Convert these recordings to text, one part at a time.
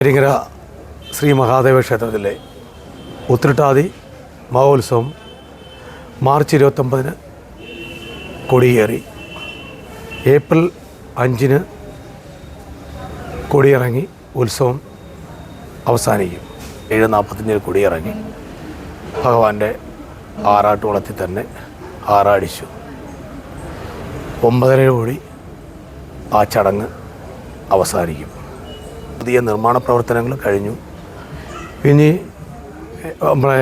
ഇരിങ്ങര ശ്രീ മഹാദേവ ക്ഷേത്രത്തിലെ ഉത്രട്ടാതി മഹോത്സവം March 29 കൊടിയേറി. April 5 കൊടിയിറങ്ങി ഉത്സവം അവസാനിക്കും. 7:45 കൊടിയിറങ്ങി ഭഗവാന്റെ ആറാട്ടുകുളത്തിൽ തന്നെ ആറാടിച്ചു. 9:30 ആ ചടങ്ങ് അവസാനിക്കും. പുതിയ നിർമ്മാണ പ്രവർത്തനങ്ങൾ കഴിഞ്ഞു. ഇനി നമ്മളെ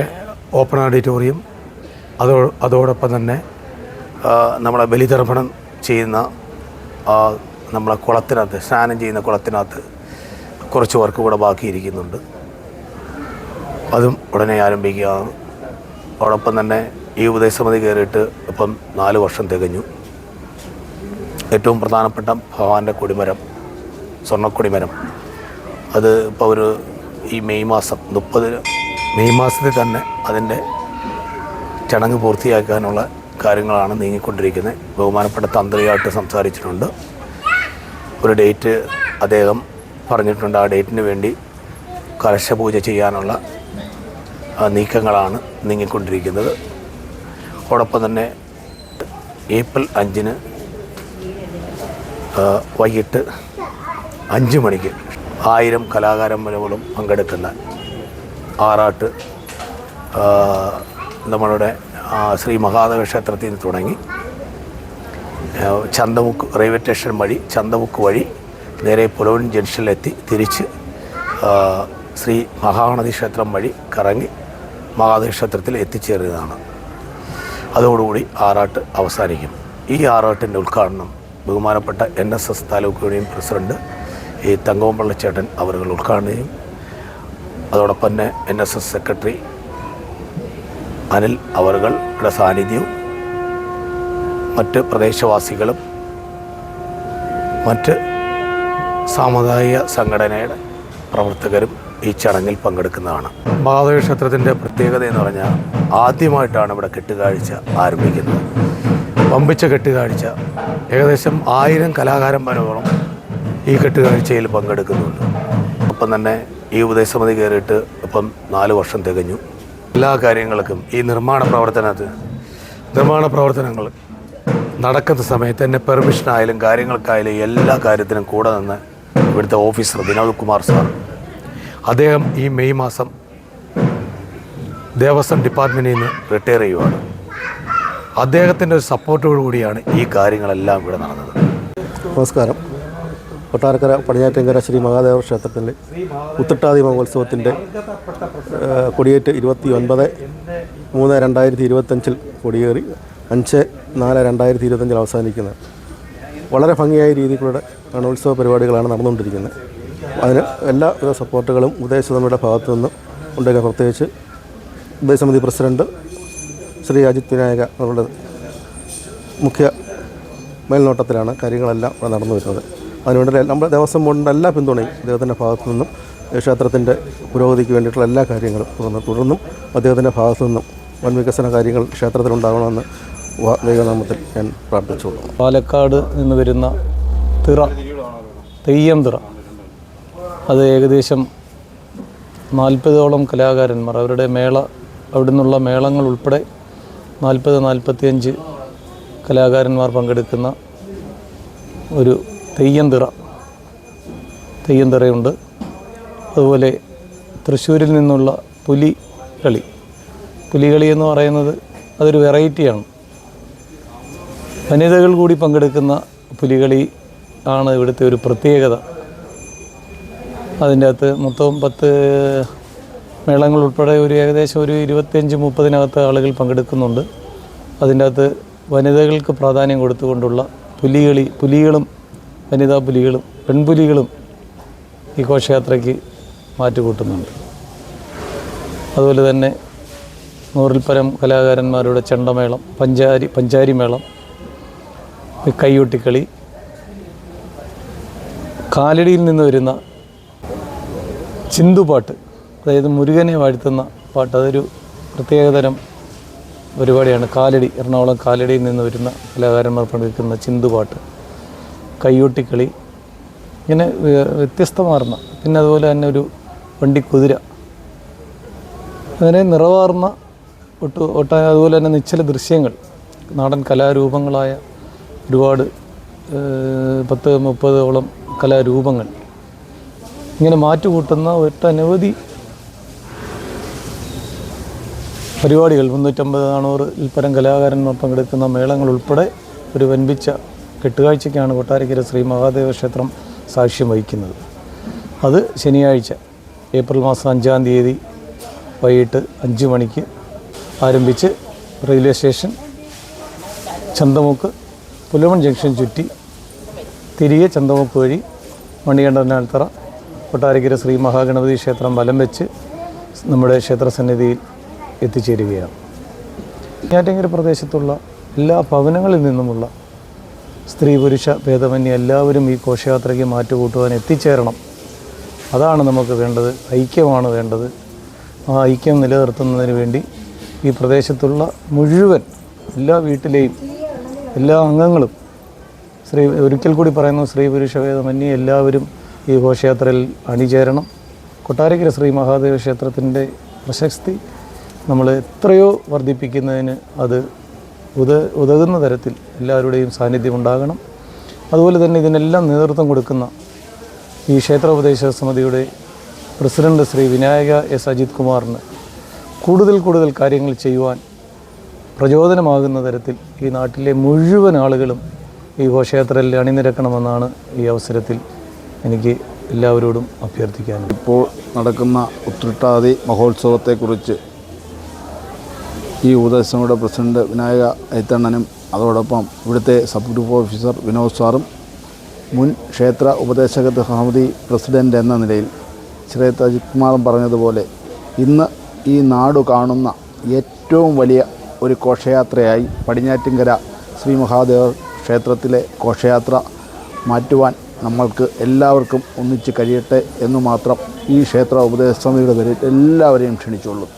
ഓപ്പൺ ഓഡിറ്റോറിയം അതോടൊപ്പം തന്നെ നമ്മളെ ബലിതർപ്പണം ചെയ്യുന്ന നമ്മളെ കുളത്തിനകത്ത് സ്നാനം ചെയ്യുന്ന കുളത്തിനകത്ത് കുറച്ച് വർക്ക് കൂടെ ബാക്കിയിരിക്കുന്നുണ്ട്. അതും ഉടനെ ആരംഭിക്കുകയാണ്. അതോടൊപ്പം തന്നെ ഈ ഉപദേശസമിതി കയറിയിട്ട് ഇപ്പം 4 വർഷം തികഞ്ഞു. ഏറ്റവും പ്രധാനപ്പെട്ട ഭഗവാന്റെ കൊടിമരം, സ്വർണ്ണക്കൊടിമരം, അത് ഇപ്പോൾ ഈ മെയ് മാസത്തിൽ തന്നെ അതിൻ്റെ ചടങ്ങ് പൂർത്തിയാക്കാനുള്ള കാര്യങ്ങളാണ് നീങ്ങിക്കൊണ്ടിരിക്കുന്നത്. ബഹുമാനപ്പെട്ട തന്ത്രിയായിട്ട് സംസാരിച്ചിട്ടുണ്ട്. ഒരു ഡേറ്റ് അദ്ദേഹം പറഞ്ഞിട്ടുണ്ട്. ആ ഡേറ്റിന് വേണ്ടി കലശപൂജ ചെയ്യാനുള്ള നീക്കങ്ങളാണ് നീങ്ങിക്കൊണ്ടിരിക്കുന്നത്. അതോടൊപ്പം തന്നെ ഏപ്രിൽ 5 വൈകിട്ട് 5 മണിക്ക് 1000 കലാകാരന്മാരും പങ്കെടുക്കുന്ന ആറാട്ട് നമ്മളുടെ ശ്രീ മഹാദേവ ക്ഷേത്രത്തിൽ നിന്ന് തുടങ്ങി ചന്തമുക്ക് റെയിൽവേ സ്റ്റേഷൻ വഴി ചന്തമുക്ക് വഴി നേരെ പുലവൻ ജംഗ്ഷനിലെത്തി തിരിച്ച് ശ്രീ മഹാഗണപതി ക്ഷേത്രം വഴി കറങ്ങി മഹാദേവ ക്ഷേത്രത്തിൽ എത്തിച്ചേരുന്നതാണ്. അതോടുകൂടി ആറാട്ട് അവസാനിക്കും. ഈ ആറാട്ടിൻ്റെ ഉദ്ഘാടനം ബഹുമാനപ്പെട്ട NSS താലൂക്ക് യൂണിയൻ പ്രസിഡന്റ് തങ്കോമ്പള്ളിച്ചേട്ടൻ അവർ ഉദ്ഘാടനം ചെയ്യും. അതോടൊപ്പം തന്നെ NSS സെക്രട്ടറി അനിൽ അവരുടെ സാന്നിധ്യവും മറ്റ് പ്രദേശവാസികളും മറ്റ് സാമുദായിക സംഘടനയുടെ പ്രവർത്തകരും ഈ ചടങ്ങിൽ പങ്കെടുക്കുന്നതാണ്. മഹാദേവ ക്ഷേത്രത്തിൻ്റെ പ്രത്യേകത എന്ന് പറഞ്ഞാൽ ആദ്യമായിട്ടാണ് ഇവിടെ കെട്ടുകാഴ്ച ആരംഭിക്കുന്നത്. വമ്പിച്ച കെട്ടുകാഴ്ച. ഏകദേശം 1000 കലാകാരന്മാരോളം ഈ കെട്ടുകാഴ്ചയിൽ പങ്കെടുക്കുന്നുണ്ട്. ഒപ്പം തന്നെ ഈ ഉപദേശസമിതി കയറിയിട്ട് ഇപ്പം 4 വർഷം തികഞ്ഞു. എല്ലാ കാര്യങ്ങൾക്കും ഈ നിർമ്മാണ പ്രവർത്തനങ്ങൾ നടക്കുന്ന സമയത്ത് തന്നെ പെർമിഷനായാലും കാര്യങ്ങൾക്കായാലും എല്ലാ കാര്യത്തിനും കൂടെ നിന്ന് ഇവിടുത്തെ ഓഫീസർ വിനോദ് കുമാർ സാർ, അദ്ദേഹം ഈ മെയ് മാസം ദേവസ്വം ഡിപ്പാർട്ട്മെൻറ്റിൽ നിന്ന് റിട്ടയർ ചെയ്യുവാണ്. അദ്ദേഹത്തിൻ്റെ ഒരു സപ്പോർട്ടോടു കൂടിയാണ് ഈ കാര്യങ്ങളെല്ലാം ഇവിടെ നടന്നത്. നമസ്കാരം. കൊട്ടാരക്കര പടിഞ്ഞാറ്റിൻകര ശ്രീ മഹാദേവ ക്ഷേത്രത്തിൻ്റെ ഉത്രട്ടാതി മഹോത്സവത്തിൻ്റെ കൊടിയേറ്റ് 29/3/2025 കൊടിയേറി 5/4/2025 അവസാനിക്കുന്നത്. വളരെ ഭംഗിയായ രീതിയിലുള്ള ഗണോത്സവ പരിപാടികളാണ് നടന്നുകൊണ്ടിരിക്കുന്നത്. അതിന് എല്ലാവിധ സപ്പോർട്ടുകളും ഉപദേശസമിതിയുടെ ഭാഗത്തു നിന്നും ഉണ്ടെങ്കിൽ പ്രത്യേകിച്ച് ഉപദേശസമിതി പ്രസിഡന്റ് ശ്രീ അജിത് വിനായക അവരുടെ മുഖ്യ മേൽനോട്ടത്തിലാണ് കാര്യങ്ങളെല്ലാം ഇവിടെ നടന്നു വരുന്നത്. അതിനുവേണ്ടി നമ്മുടെ ദേവസ്വം ബോർഡിൻ്റെ എല്ലാ പിന്തുണയും അദ്ദേഹത്തിൻ്റെ ഭാഗത്തു നിന്നും ക്ഷേത്രത്തിൻ്റെ പുരോഗതിക്ക് വേണ്ടിയിട്ടുള്ള എല്ലാ കാര്യങ്ങളും തുടർന്നും അദ്ദേഹത്തിൻ്റെ ഭാഗത്തു നിന്നും വൻ വികസന കാര്യങ്ങൾ ക്ഷേത്രത്തിലുണ്ടാകണമെന്ന് ദൈവനാമത്തിൽ ഞാൻ പ്രാർത്ഥിച്ചുകൊള്ളു. പാലക്കാട് നിന്ന് വരുന്ന തെയ്യം തിറ, അത് ഏകദേശം 40ഓളം കലാകാരന്മാർ, അവരുടെ അവിടെ നിന്നുള്ള മേളങ്ങൾ ഉൾപ്പെടെ 40-45 കലാകാരന്മാർ പങ്കെടുക്കുന്ന ഒരു തെയ്യം തിറയുണ്ട്. അതുപോലെ തൃശ്ശൂരിൽ നിന്നുള്ള പുലികളി എന്ന് പറയുന്നത് അതൊരു വെറൈറ്റിയാണ്. വനിതകൾ കൂടി പങ്കെടുക്കുന്ന പുലികളി ആണ് ഇവിടുത്തെ ഒരു പ്രത്യേകത. അതിൻ്റെ അകത്ത് മൊത്തം 10 മേളങ്ങൾ ഉൾപ്പെടെ ഏകദേശം 25-30 ആളുകൾ പങ്കെടുക്കുന്നുണ്ട്. അതിൻ്റെ അകത്ത് വനിതകൾക്ക് പ്രാധാന്യം കൊടുത്തുകൊണ്ടുള്ള പുലികളും വനിതാ പുലികളും പെൺപുലികളും ഈ ഘോഷയാത്രയ്ക്ക് മാറ്റുകൂട്ടുന്നുണ്ട്. അതുപോലെ തന്നെ 100-ൽ പരം കലാകാരന്മാരുടെ ചെണ്ടമേളം, പഞ്ചാരി മേളം, കൈയൊട്ടിക്കളി, കാലടിയിൽ നിന്ന് വരുന്ന ചിന്തുപാട്ട്, അതായത് മുരുകനെ വാഴ്ത്തുന്ന പാട്ട്, അതൊരു പ്രത്യേകതരം പരിപാടിയാണ്. എറണാകുളം കാലടിയിൽ നിന്ന് വരുന്ന കലാകാരന്മാർ പങ്കെടുക്കുന്ന ചിന്തുപാട്ട്, കൈയൊട്ടിക്കളി, ഇങ്ങനെ വ്യത്യസ്തമാർന്ന, പിന്നെ അതുപോലെ തന്നെ ഒരു വണ്ടിക്കുതിര, അങ്ങനെ നിറവാർന്ന അതുപോലെ തന്നെ നിശ്ചല ദൃശ്യങ്ങൾ, നാടൻ കലാരൂപങ്ങളായ ഒരുപാട് 10-30ഓളം കലാരൂപങ്ങൾ ഇങ്ങനെ മാറ്റുകൂട്ടുന്ന ഒട്ടനവധി പരിപാടികൾ, 350-400 പരം കലാകാരന്മാർ പങ്കെടുക്കുന്ന മേളങ്ങൾ ഉൾപ്പെടെ ഒരു വൻപിച്ച കെട്ടുകാഴ്ചയ്ക്കാണ് കൊട്ടാരക്കര ശ്രീ മഹാദേവ ക്ഷേത്രം സാക്ഷ്യം വഹിക്കുന്നത്. അത് ശനിയാഴ്ച ഏപ്രിൽ മാസം 5-ാം തീയതി വൈകിട്ട് 5 മണിക്ക് ആരംഭിച്ച് railway station, Chanthamukku, Pulamon junction ചുറ്റി തിരികെ ചന്തമുക്ക് വഴി മണികണ്ഠനാൽത്തറ കൊട്ടാരക്കര ശ്രീ മഹാഗണപതി ക്ഷേത്രം വലം വെച്ച് നമ്മുടെ ക്ഷേത്രസന്നിധിയിൽ എത്തിച്ചേരുകയാണ്. നെയ്യാറ്റിൻകര പ്രദേശത്തുള്ള എല്ലാ ഭവനങ്ങളിൽ നിന്നുമുള്ള സ്ത്രീ പുരുഷ ഭേദമന്യേ എല്ലാവരും ഈ ഘോഷയാത്രയ്ക്ക് മാറ്റുകൂട്ടുവാൻ എത്തിച്ചേരണം. അതാണ് നമുക്ക് വേണ്ടത്, ഐക്യമാണ് വേണ്ടത്. ആ ഐക്യം നിലനിർത്തുന്നതിന് വേണ്ടി ഈ പ്രദേശത്തുള്ള മുഴുവൻ എല്ലാ വീട്ടിലെയും എല്ലാ അംഗങ്ങളും ഒരിക്കൽ കൂടി പറയുന്നു, സ്ത്രീ പുരുഷ ഭേദമന്യേ എല്ലാവരും ഈ ഘോഷയാത്രയിൽ അണിചേരണം. കൊട്ടാരക്കര ശ്രീ മഹാദേവ ക്ഷേത്രത്തിൻ്റെ പ്രശസ്തി നമ്മൾ എത്രയോ വർദ്ധിപ്പിക്കുന്നതിന് അത് ഉതകുന്ന തരത്തിൽ എല്ലാവരുടെയും സാന്നിധ്യം ഉണ്ടാകണം. അതുപോലെ തന്നെ ഇതിനെല്ലാം നേതൃത്വം കൊടുക്കുന്ന ഈ ക്ഷേത്രോപദേശ സമിതിയുടെ പ്രസിഡന്റ് ശ്രീ വിനായക എസ് അജിത് കുമാറിന് കൂടുതൽ കാര്യങ്ങൾ ചെയ്യുവാൻ പ്രചോദനമാകുന്ന തരത്തിൽ ഈ നാട്ടിലെ മുഴുവൻ ആളുകളും ഈ ഘോഷയാത്രയിൽ അണിനിരക്കണമെന്നാണ് ഈ അവസരത്തിൽ എനിക്ക് എല്ലാവരോടും അഭ്യർത്ഥിക്കാനുള്ളത്. ഇപ്പോൾ നടക്കുന്ന ഉത്രട്ടാതി മഹോത്സവത്തെക്കുറിച്ച് ഈ ഉപദേശസമിതിയുടെ പ്രസിഡന്റ് വിനായക ഐത്തണ്ണനും അതോടൊപ്പം ഇവിടുത്തെ സബ് ഗ്രൂപ്പ് ഓഫീസർ വിനോദ് സാറും മുൻ ക്ഷേത്ര ഉപദേശക സമിതി പ്രസിഡന്റ് എന്ന നിലയിൽ ശ്രീ അജിത് കുമാറും പറഞ്ഞതുപോലെ ഇന്ന് ഈ നാട് കാണുന്ന ഏറ്റവും വലിയ ഒരു ഘോഷയാത്രയായി പടിഞ്ഞാറ്റിൻകര ശ്രീ മഹാദേവ ക്ഷേത്രത്തിലെ ഘോഷയാത്ര മാറ്റുവാൻ നമ്മൾക്ക് എല്ലാവർക്കും ഒന്നിച്ച് കഴിയട്ടെ എന്ന് മാത്രം ഈ ക്ഷേത്ര ഉപദേശ സമിതിയുടെ പേരിൽ എല്ലാവരെയും ക്ഷണിച്ചുകൊള്ളും.